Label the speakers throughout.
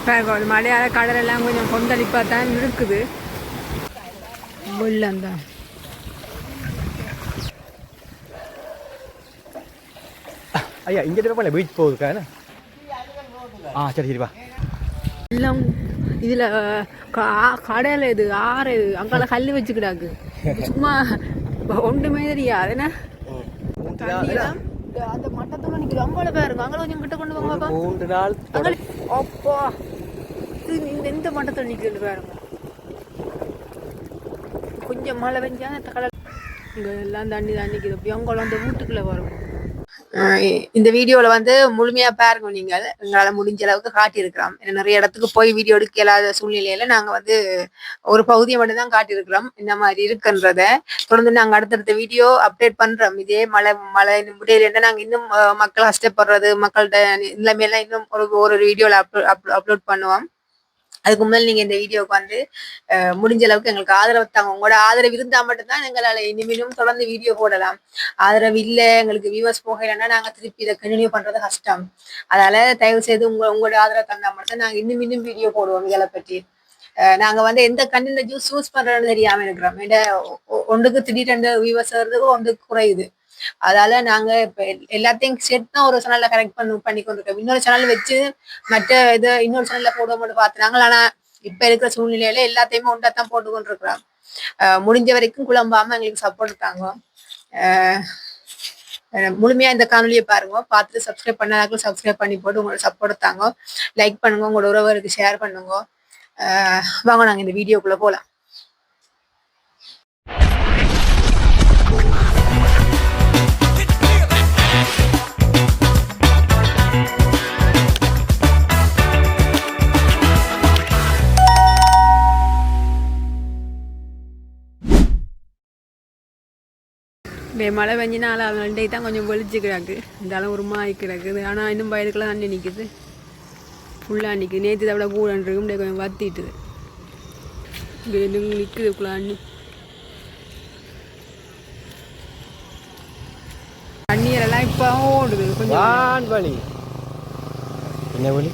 Speaker 1: பாருங்க மழையால கடலெல்லாம் கொஞ்சம் கொந்தளிப்பாக தான் இருக்குது. வெள்ளம் தான்.
Speaker 2: ஐயா இங்கே போல பீச் போகுதுக்கா என்ன? சரி சரிப்பா.
Speaker 1: எல்லாம் இதில் கடையில் இது ஆறு அங்கெல்லாம் கல் வச்சுக்கிடாக்கு சும்மா ஒன்றுமே தெரியாது என்ன அந்த மட்டத்தோட நிற்கிது. அம்பால பாருங்க அங்கே கொஞ்சம் கிட்ட கொண்டு வாங்க
Speaker 2: 3 நாள்
Speaker 1: அப்பா இந்த மட்டத்தில் நிற்கிறது பாருங்க. கொஞ்சம் மழை பெஞ்சா அந்த கடல் இங்கே எல்லாம் தண்ணி தான் நிற்கிது. அப்படி அங்கே அந்த வீட்டுக்குள்ளே வரும். இந்த வீடியோவில் வந்து முழுமையாக பாருங்க. நீங்கள் எங்களால் முடிஞ்ச அளவுக்கு காட்டியிருக்கிறோம். நிறைய இடத்துக்கு போய் வீடியோ எடுக்க இல்லாத சூழ்நிலையில நாங்கள் வந்து ஒரு பகுதியை மட்டும் தான் காட்டியிருக்கிறோம். இந்த மாதிரி இருக்குன்றத தொடர்ந்து நாங்கள் அடுத்தடுத்த வீடியோ அப்டேட் பண்ணுறோம். இதே மழை முடியல நாங்கள் இன்னும் மக்கள் கஷ்டப்படுறது மக்கள்கிட்ட நிலைமையெல்லாம் இன்னும் ஒரு வீடியோவில் அப்லோட் பண்ணுவோம். அதுக்கு முன்னாடி நீங்க இந்த வீடியோவுக்கு வந்து முடிஞ்ச அளவுக்கு எங்களுக்கு ஆதரவு தாங்க. உங்களோட ஆதரவு இருந்தா மட்டும்தான் எங்களால் இனிமேலும் தொடர்ந்து வீடியோ போடலாம். ஆதரவு இல்லை எங்களுக்கு வியூவர்ஸ் போகலைன்னா நாங்க திருப்பி இதை கண்டினியூ பண்றது கஷ்டம். அதனால தயவு செய்து உங்களோட ஆதரவு தந்தா மட்டும் நாங்க இன்னும் வீடியோ போடுவோம். இதை பற்றி நாங்க வந்து எந்த கண்டென்ட் யூஸ் பண்றோம்னு தெரியாம இருக்கிறோம். ஒன்றுக்கு திடீரெண்டு வியூவர்ஸ் வருதுக்கு ஒன்றுக்கு குறையுது. அதால நாங்க இப்ப எல்லாத்தையும் சேர்த்து தான் ஒரு சேனல்ல கரெக்ட் பண்ணி கொண்டிருக்கோம். இன்னொரு சேனல் வச்சு மற்ற இது இன்னொரு சேனல்ல போடுவோம்னு பார்த்துனாங்க. ஆனா இப்ப இருக்கிற சூழ்நிலையில எல்லாத்தையுமே ஒன்றாத்தான் போட்டு கொண்டிருக்கிறோம். முடிஞ்ச வரைக்கும் குழம்பாம எங்களுக்கு சப்போர்ட் தாங்க. முழுமையா இந்த காணொலியை பாருங்க. பார்த்துட்டு சப்ஸ்கிரைப் பண்ணாதாக்கள் சப்ஸ்கிரைப் பண்ணி போட்டு உங்களோட சப்போர்ட் தாங்க. லைக் பண்ணுங்க, உங்களோட உறவுகளுக்கு ஷேர் பண்ணுங்க. வாங்க நாங்க இந்த வீடியோக்குள்ள போலாம். மழை பெஞ்சினால அவங்கள்டே தான் கொஞ்சம் வெளிச்சு கிடக்கு. இருந்தாலும் ஒரு மாய் கிடக்குது. ஆனால் இன்னும் வயலுக்கெல்லாம் தண்ணி நிற்குது. ஃபுல்லாக நிற்குது. நேற்று தவிர கூடன்றிருக்கும் கொஞ்சம் வத்திட்டுது. இங்கே நிற்குது குழாண்ணி. தண்ணீரெல்லாம் இப்போ ஓடுது கொஞ்சம்.
Speaker 2: வழி என்ன வழி?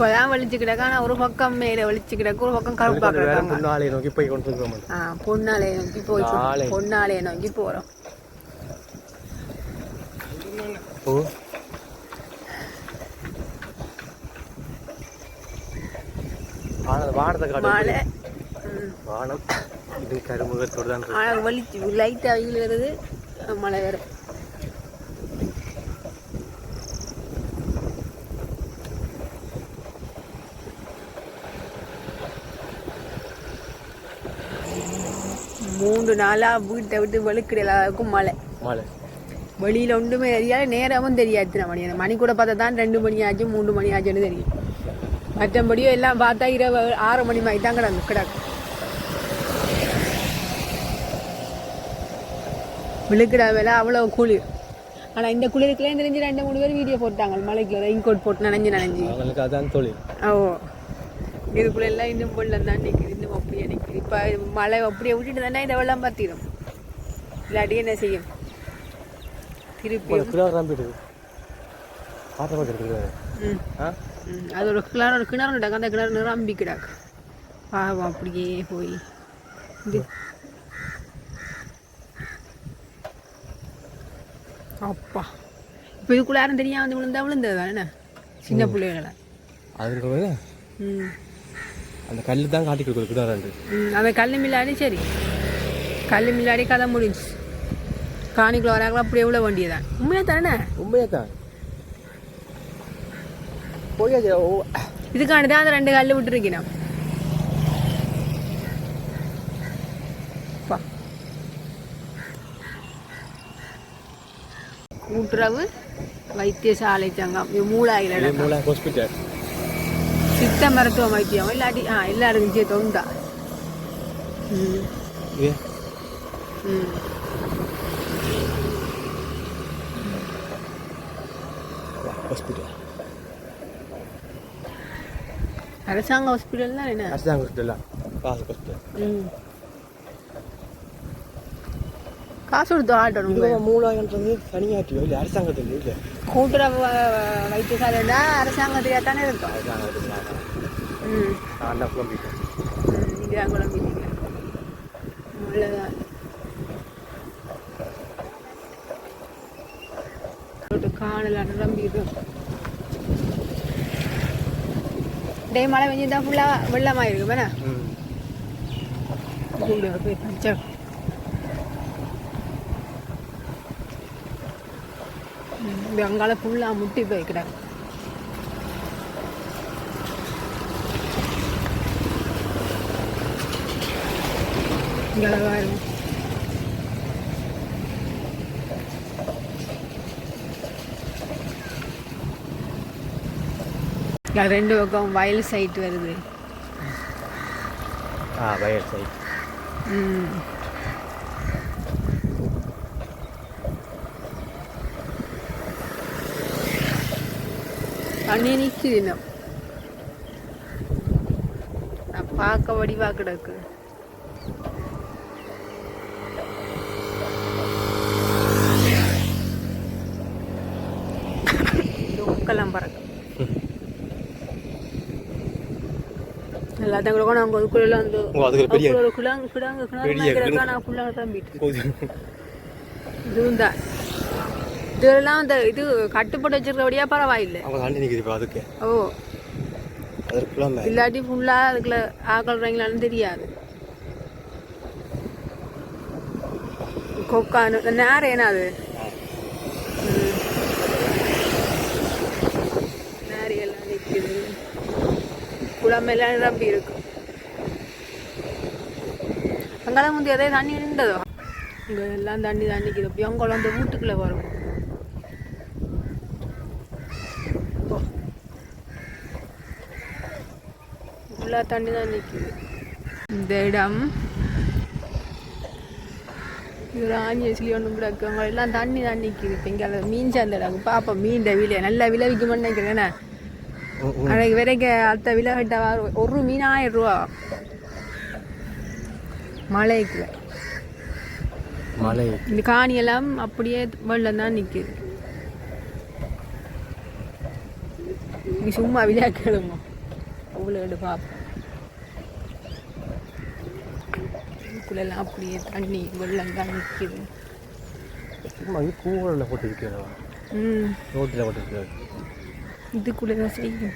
Speaker 1: இப்போதான் வலிச்சு கிடக்கு. ஆனால் ஒரு பக்கம் மேலே வலிச்சு கிடக்கு, ஒரு பக்கம் கருப்பா கிடக்கு.
Speaker 2: பொன்னாலையை நோக்கி போய் கொண்டிருக்கோம்.
Speaker 1: பொன்னாலையை நோக்கி போய் பொன்னாலையை நோக்கி போகிறோம். மழை
Speaker 2: வானம் இது கருமுகத்தோடு தான்
Speaker 1: வலிச்சு லைட்டாக வெயில் வருது, மழை வரும். மூன்று நாளாக வீட்டை விட்டு வெளுக்கிற எல்லாருக்கும் மழை. வெளியில் ஒன்றுமே தெரியாது, நேரமும் தெரியாது. மணி கூட பார்த்தா தான் 2 மணி ஆச்சு 3 மணி ஆச்சுன்னு தெரியும். மற்றபடியும் எல்லாம் பார்த்தா இரவு 6 மணி மாதிரி தான் கிடக்கு. விழுக்கிற வேலை அவ்வளோ குளிர். ஆனால் இந்த குளிருக்குள்ளே தெரிஞ்சு 2-3 பேர் வீடியோ போட்டாங்க. மலைக்குள்ள ரெயின் கோட் போட்டு நனைஞ்சு ஓ இதுக்குள்ள எல்லாம் இன்னும் வெள்ளம் தான் நிற்குது. இன்னும் அப்படியே நிற்குது. இப்போ மழை அப்படியே விட்டுட்டு தானே இதை வெள்ளம் பார்த்திடும். இல்லாட்டி என்ன செய்யும்? திருப்பி அது ஒரு கிணறு கிடக்கு. அந்த கிணறு நிரம்பி கிடக்கு. பாவம் அப்படியே போய் அப்பா இப்போ இதுக்குள்ள யாரும் தெரியாம வந்து விழுந்தது தானே சின்ன பிள்ளைகளை.
Speaker 2: அந்த கல்லு தான் காட்டி கொடுக்குறாரு.
Speaker 1: அந்த கல் மில்லாடி சரி, கல் மில்லாடி கதை முடிஞ்சு. காணிக்குள்ள வராங்களா அப்படி எவ்வளோ வண்டியதான். உண்மையா தானே?
Speaker 2: உண்மையா தான். போயாச்சு.
Speaker 1: இதுக்காண்டி தான் அந்த 2 கல் விட்டுருக்கணும். கூட்டுறவு வைத்தியசாலை சங்கம் மூளாயில்
Speaker 2: ஹாஸ்பிட்டல்
Speaker 1: சித்த மருத்துவ வைத்தியம் இல்லாட்டி எல்லாருக்கும் சேர்த்து உண்டா? அரசாங்க ஹாஸ்பிட்டல் தான் என்ன? அரசாங்க ஹாஸ்பிட்டல் காசு கொடுத்து ஆட்டணும்
Speaker 2: இது மூலாகன்றது தனியாற்றியோ இல்லை அரசாங்கத்தில் இல்லை
Speaker 1: கூட்டுறவு வைத்தியசாலைன்னா அரசாங்கத்தையாக தானே இருக்கும். ம்
Speaker 2: நான் குழம்பிட்டேன்
Speaker 1: இந்தியா குழம்பிட்டீங்க நல்லதான். காணல நிரம்பிடும். டே மழை பெஞ்சுதான் ஃபுல்லாக வெள்ளமாயிருக்கு வேணா அங்கால ஃபுல்லாக முட்டி போய்க்கிறாங்க. இங்கே ரெண்டு பக்கம் வயல் சைட் வருது.
Speaker 2: வயல் சைட்.
Speaker 1: தண்ணி நிற்குது இன்னும். நான் பார்க்க வடிவா கிடக்கு. உக்கெல்லாம் பறக்கும். எல்லாத்தையும் கூட நாங்கள் அதுக்குள்ள வந்து கிடாங்க கிடாங்க கிடாங்க நான் ஃபுல்லாக தம்பிட்டு இதுவும் தான் இதெல்லாம் அந்த இது கட்டுப்பட்டு வச்சிருக்கபடியா பரவாயில்லை. ஓ இல்லாட்டி ஃபுல்லாக அதுக்குள்ள ஆக்கள்றீங்களான்னு தெரியாது. கொக்கானு நேரம் ஏன்னா அது நேரையெல்லாம் நிற்குது. குளமெல்லாம் நிரம்பி இருக்கு. அங்கெல்லாம் வந்து எதாவது தண்ணி இருந்ததோ இங்கே எல்லாம் தண்ணி தண்ணிக்குது. அப்படியே குளம் அந்த வீட்டுக்குள்ளே வரும். ஃபுல்லாக தண்ணி தான் நிற்குது. இந்த இடம் ஒரு ஆணியை சொல்லி ஒன்றும் கூட இருக்கவங்க எல்லாம் தண்ணி தான் நிற்குது. இப்போ இங்கே மீன் சந்தை பார்ப்போம். மீன் விலை நல்லா விளைவிக்குமென்னு நினைக்கிறேன். அன்றைக்கு வரைக்கும் அடுத்த விலை கட்ட ஒரு மீன் 1000 ரூபா. மழைக்கு
Speaker 2: மழை
Speaker 1: இந்த காணியெல்லாம் அப்படியே வெள்ளம் தான் நிற்குது. நீ சும்மா விளையாடுமா அவ்வளோ எடு பார்ப்போம். இதுக்குள்ளெல்லாம் அப்படியே தண்ணி வெள்ளம் தான் நிற்குது.
Speaker 2: கூவலில் போட்டுருக்கேன். ரோட்டில் போட்டுருக்கேன்.
Speaker 1: இதுக்குள்ளே தான் செய்யும்.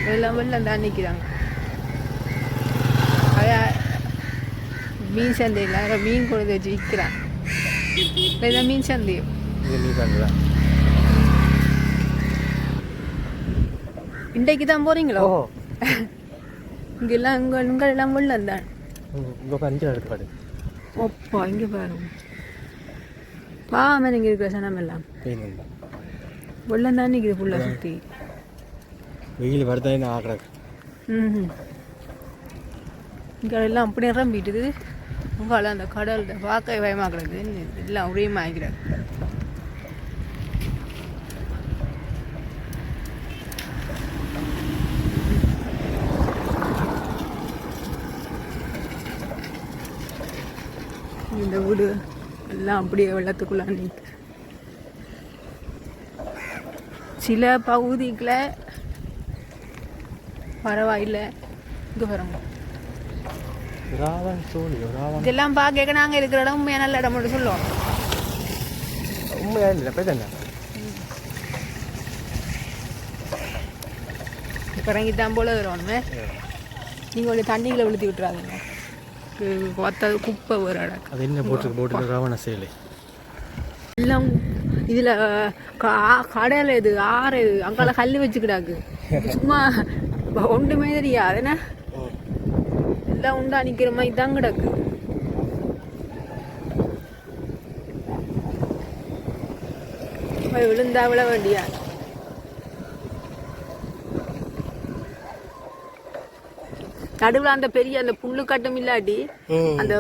Speaker 1: வெள்ளம் வெள்ளம் தான் நிற்கிறாங்க. மீன் சந்தையில் மீன் கொண்டு வச்சு விற்கிறான். இல்லை மீன் சந்தையோ இன்றைக்கு தான் போகிறீங்களோ? இங்கெல்லாம் இங்கே எல்லாம் வெள்ளம் தான். ஒப்பா இங்கே பாருங்க. வாம இங்கே இருக்கிற சனம் எல்லாம் வெள்ளம் தான் நிற்குது ஃபுல்லாக சுற்றி.
Speaker 2: வெயில் வருதானே ஆடுறாங்க.
Speaker 1: இங்கே எல்லாம் அப்படியே நிரம்பிட்டுது. உங்களால் அந்த கடல் பார்க்க பயமாக்குறது எல்லாம் ஒரே மாய்க்கிறாங்க. இந்த வீடு எல்லாம் அப்படியே வெள்ளத்துக்குள்ள நிற்குது. சில பகுதிக்குள்ள பரவாயில்லை. இங்கே வரோங்க. இதெல்லாம் பார்க்க நாங்கள் இருக்கிற இடம் உண்மையாக நல்ல இடம் மட்டும் சொல்லுவோம்.
Speaker 2: உண்மையாக இல்லை போய் தானே
Speaker 1: இப்போ இறங்கித்தான் போல வருவோமே. நீங்கள் கொஞ்சம் தண்ணிகளை விழுத்தி விட்டுறாதீங்க. கொத்தது குப்பை ஒரு இடம்.
Speaker 2: அது என்ன போட்டு ராவண சேலை
Speaker 1: எல்லாம் இதில் கடல் இது ஆறு அங்கெல்லாம் கல் வச்சுக்கிடாக்கு. சும்மா ஒன்றுமே தெரியாது. என்ன எல்லாம் உண்டா நிற்கிற மாதிரி தான் கிடக்கு. விழுந்தா விழ வேண்டியா. நடுவில் அந்த பெரிய அந்த புல்லு கட்டும் இல்லாட்டி அந்த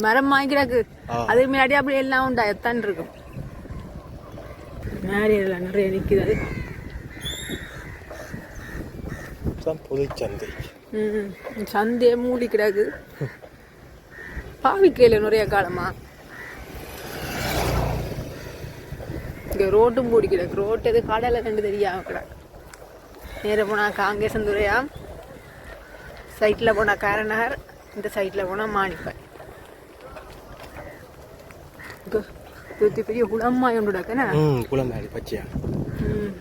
Speaker 1: மரம் வாங்கிக்கிறாக்கு அதுக்கு முன்னாடி அப்படி எல்லாம் உண்டா எத்தான் இருக்கும். நிறைய நிற்குது. அது
Speaker 2: இதுதான் பொதுச்சந்தை.
Speaker 1: சந்தையே மூடி கிடக்கு. பாவிக்கையில் நிறைய காலமா இங்கே ரோட்டும் மூடி கிடக்கு. ரோட்டு எது கடையில் கண்டு தெரியாம கிடக்கு. நேராக போனால் காங்கேசந்துறையா, சைட்டில் போனால் காரநகர், இந்த சைட்டில் போனால் மாணிப்பாய். பெரிய குளமா ஒன்றுடாக்கண்ணா.
Speaker 2: குளம் மாதிரி பச்சையா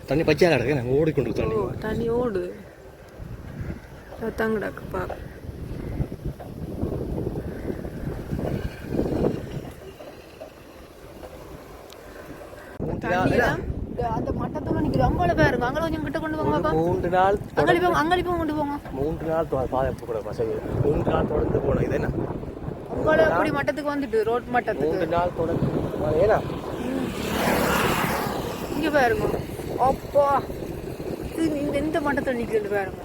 Speaker 2: தண்ணி பச்சையா கிடக்கு. நாங்கள் ஓடிக்கொண்டு தண்ணி
Speaker 1: தண்ணி ஓடு சத்தம் கிடக்குப்பா. அந்த மட்டத்தோட நிற்குது. அங்கால பாருங்க, அங்கே கொஞ்சம் கிட்ட கொண்டு போங்க.
Speaker 2: 3 நாள்
Speaker 1: அங்களிப்போம் கொண்டு போங்க.
Speaker 2: 3 நாள் பாதுகாப்பு கூட பசங்க 3 நாள் தொடர்ந்து போனோம். இது என்ன
Speaker 1: உங்களை அப்படி மட்டத்துக்கு வந்துட்டு ரோட் மட்டத்துக்கு
Speaker 2: 3 நாள் தொடர்ந்து ஏன்னா
Speaker 1: இங்கே பாருங்க. அப்பா இது இந்த மட்டத்தில் நிற்கிறது பாருங்க.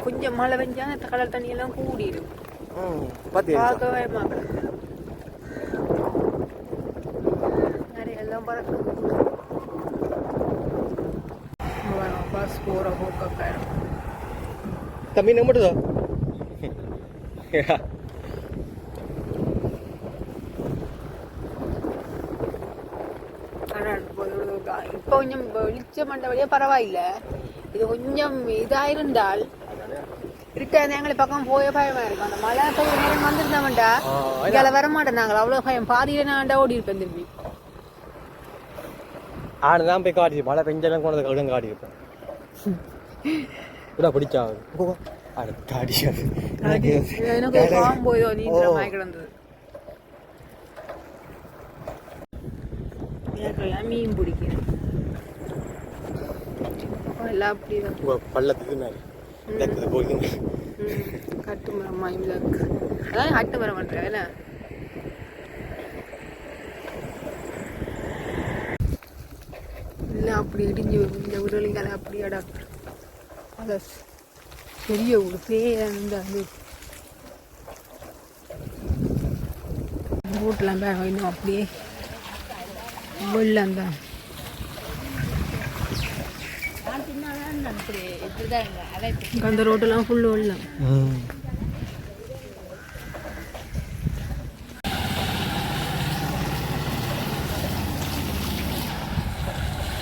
Speaker 1: கொஞ்சம் மழை பெஞ்சா இந்த கடல் தண்ணியெல்லாம் கூடிடும். பார்க்கவே மாட்டேன். நிறைய எல்லாம் பறக்கு. பஸ் போகிற போக்க
Speaker 2: தம்பி நம்பட்டுதா
Speaker 1: இப்போ கொஞ்சம் வெளிச்ச மண்டபடியே பரவாயில்ல. இது கொஞ்சம் இதாயிருந்தால் இருக்காது. எங்களை பக்கம் போய பயமா இருக்கும். அந்த மழை பெய்ய நேரம் வந்துருந்தாமண்டா இதால வரமாட்டேன். நாங்கள் அவ்வளோ பயம். பாதியில நான்டா ஓடி இருப்பேன் திரும்பி.
Speaker 2: ஆடுதான் போய் காட்டி மழை பெஞ்செல்லாம் கொண்டது கடன் காட்டி இருப்பேன். கூட பிடிச்சா காடி
Speaker 1: எனக்கு பாம்பு போயதோ நீந்திரமாய் கிடந்தது. மீன் பிடிக்கிறேன் எல்லாம் அப்படி
Speaker 2: பள்ளத்துக்கு
Speaker 1: கட்டு மரம் மாய்க்கு அதான் கட்டு மரம் பண்றேன். என்ன இல்லை அப்படி இடிஞ்சு இந்த வீடுகளை அப்படி அடாக்கு. அத பெரிய ஒரு பேருந்து அந்த ரோட்டெலாம் பேக இன்னும் அப்படியே வெள்ளம் தான். அந்த ரோட்டெல்லாம் ஃபுல்லு வெள்ளம்.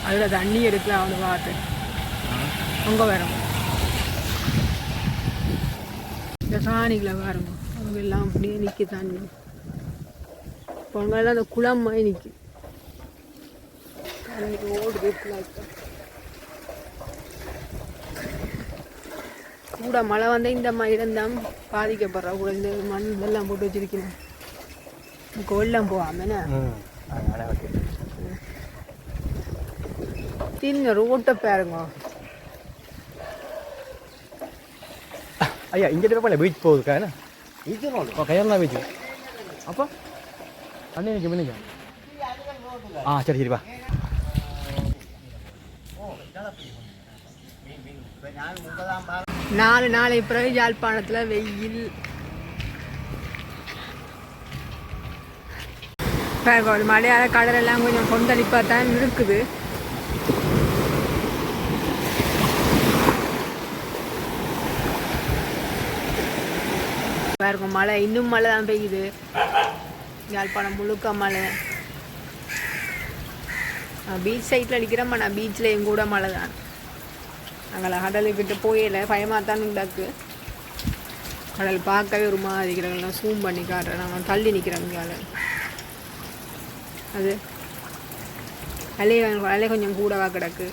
Speaker 1: அதில் தண்ணி எடுக்கலாம். அவனு பார்த்து அங்கே வரும். இந்த சாணிகளை பாருங்க, அவங்க எல்லாம் அப்படியே நிற்கி தண்ணி. இப்போ அவங்கெல்லாம் அந்த குளம் மாதிரி நிற்கி ஓடுது. கூட மழை வந்தால் இந்த மாதிரி இருந்தால் பாதிக்கப்படுறா. கூட இந்த மண் இதெல்லாம் போட்டு வச்சிருக்கணும். எனக்கு வெள்ளம் போகாமண்ணா தின்ன ரோட்டை பாருங்க.
Speaker 2: ஐயா இங்கே போய் பீச் போகுதுக்கா. என்ன கையெல்லாம் பீச் அப்போ அண்ணே நிற்க பண்ணிக்க. சரி சரிப்பா.
Speaker 1: நாலு நாளை பிறகு யாழ்ப்பாணத்தில் வெயில். மழையால கடலெல்லாம் கொஞ்சம் கொந்தளிப்பாக தான் இருக்குது. பாருங்க மழை இன்னும் மழை தான் பெய்யுது. யாழ்ப்பாணம் முழுக்க மழை. பீச் சைட்டில் அடிக்கிறோம். நான் பீச்சில் எங்க கூட மழை தான். அங்கே கடலுக்கிட்ட போயில பயமாக தான் உண்டாக்கு. கடல் பார்க்கவே ஒரு மாதிரி இருக்கிறவங்களாம் சூம் பண்ணி காட்டுறேன். நாங்கள் தள்ளி நிற்கிறோங்க. அது அலையே கொஞ்சம் கூடவா கிடக்கு.